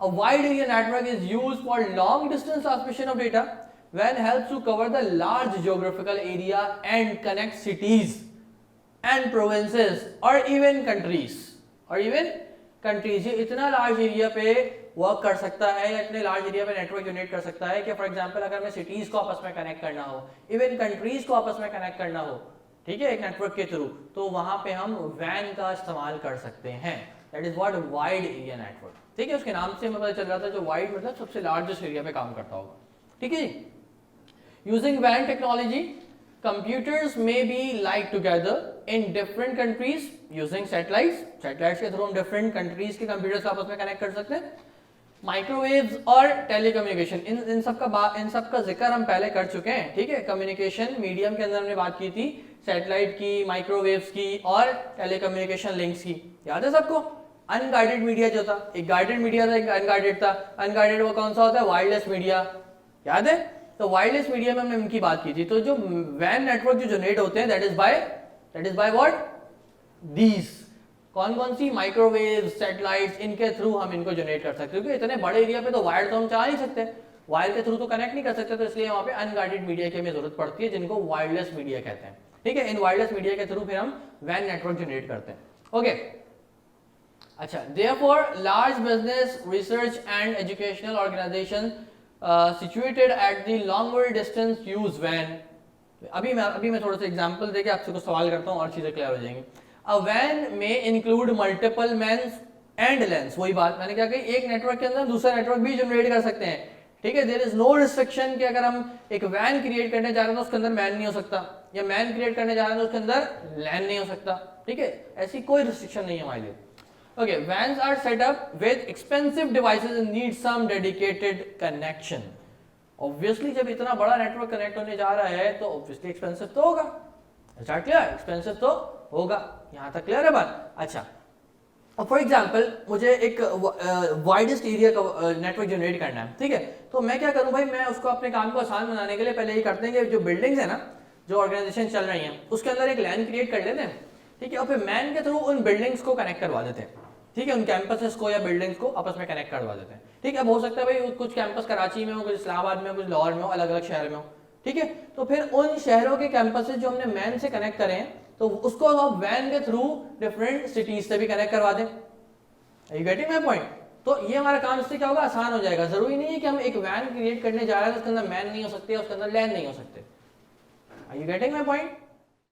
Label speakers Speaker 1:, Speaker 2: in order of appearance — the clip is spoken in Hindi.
Speaker 1: A wide area network is used for long distance transmission of data when helps to cover the large geographical area and connect cities and provinces or even countries. ये इतना लार्ज एरिया पे वर्क कर सकता है या इतने लार्ज एरिया पे नेटवर्क यूनिट कर सकता है कि फॉर एग्जांपल अगर मैं सिटीज को आपस में कनेक्ट करना हो, इवन कंट्रीज को आपस में कनेक्ट करना हो, ठीक है, एक नेटवर्क के थ्रू, तो वहां पे हम वैन का इस्तेमाल कर सकते हैं. That is what wide area network. ठीक है, उसके नाम से हमें पता चल रहा था जो वाइड मतलब सबसे लार्जेस्ट एरिया पे काम करता होगा. ठीक है, यूजिंग वैन technology computers may be like together in different countries using satellites के थ्रू हम different countries के computers को आपस में connect कर सकते हैं. माइक्रोवेव्स और टेलीकम्युनिकेशन, इन सब का जिक्र हम पहले कर चुके हैं. ठीक है, कम्युनिकेशन मीडियम के अंदर हमने बात की थी सैटेलाइट की, माइक्रोवेव्स की और टेलीकम्युनिकेशन लिंक्स की. याद है सबको? अनगाइडेड मीडिया जो था, एक गाइडेड मीडिया था, एक अनगाइडेड था. अनगाइडेड वो कौन सा होता है? Wireless media. याद है? तो वायरलेस मीडिया में हमने इनकी बात की थी. तो जो वैन नेटवर्क जो जनरेट होते हैं that is by what? These. कौन कौन सी? माइक्रोवेव, सैटेलाइट्स, इनके थ्रू हम इनको जनरेट कर सकते हैं. क्योंकि इतने बड़े एरिया पे तो वायर तो हम चाह नहीं सकते, वायर के थ्रू तो कनेक्ट नहीं कर सकते, तो इसलिए वहां पे अनगाइडेड मीडिया की हमें जरूरत पड़ती है जिनको वायरलेस मीडिया कहते हैं. ठीक है, इन वायरलेस मीडिया के थ्रू फिर हम वैन नेटवर्क जनरेट करते हैं. ओके, अच्छा. Therefore large business, research and educational organisation situated at the longer distance use van. अभी मैं थोड़ा सा एग्जांपल देके आपसे कुछ सवाल करता हूँ और चीजें क्लियर हो जाएंगी. A van may include multiple mans and lens. वही बात मैंने क्या कही, एक नेटवर्क के अंदर दूसरा नेटवर्क भी जनरेट कर सकते हैं. ठीक है, there is no restriction कि अगर हम एक वैन क्रिएट करने जा रहे हैं तो उसके अंदर मैन नहीं हो सकता, या मैन क्रिएट करने जा रहे हैं तो उसके अंदर लैन नहीं हो सकता. ठीक है, ऐसी कोई रिस्ट्रिक्शन नहीं है हमारे लिए. Okay, vans are set up with expensive devices and need some dedicated connection. Obviously, जब इतना बड़ा नेटवर्क कनेक्ट होने जा रहा है तो obviously expensive तो होगा. अच्छा, क्लियर? एक्सपेंसिव तो होगा. यहाँ तक क्लियर है बात? अच्छा, अब फॉर एग्जाम्पल मुझे एक वाइडेस्ट एरिया का नेटवर्क जनरेट करना है. ठीक है, तो मैं क्या करूँ भाई, मैं उसको अपने काम को आसान बनाने के लिए पहले ये करते हैं कि जो बिल्डिंग्स है ना, जो ऑर्गेनाइजेशन चल रही हैं, उसके अंदर एक लैन क्रिएट कर लेते हैं. ठीक है, और फिर मैन के थ्रू उन बिल्डिंग्स को कनेक्ट करवा देते हैं. ठीक है, उन कैंपसेस को या बिल्डिंग्स को आपस में कनेक्ट करवा देते हैं. ठीक है, अब हो सकता है भाई कुछ कैंपस कराची में हो, कुछ इस्लामाबाद में हो, कुछ लाहौर में हो, अलग अलग शहर में हो. ठीक है, तो फिर उन शहरों के कैंपसेस जो हमने मैन से कनेक्ट करे हैं तो उसको हम वैन के थ्रू डिफरेंट सिटीज से भी कनेक्ट करवा दें. Are you getting my point? तो ये हमारा काम इससे क्या होगा, आसान हो जाएगा. जरूरी नहीं है कि हम एक वैन क्रिएट करने जा रहे हैं तो उसके अंदर मैन नहीं हो सकते, उसके अंदर लैन नहीं हो सकते. Are you getting my point?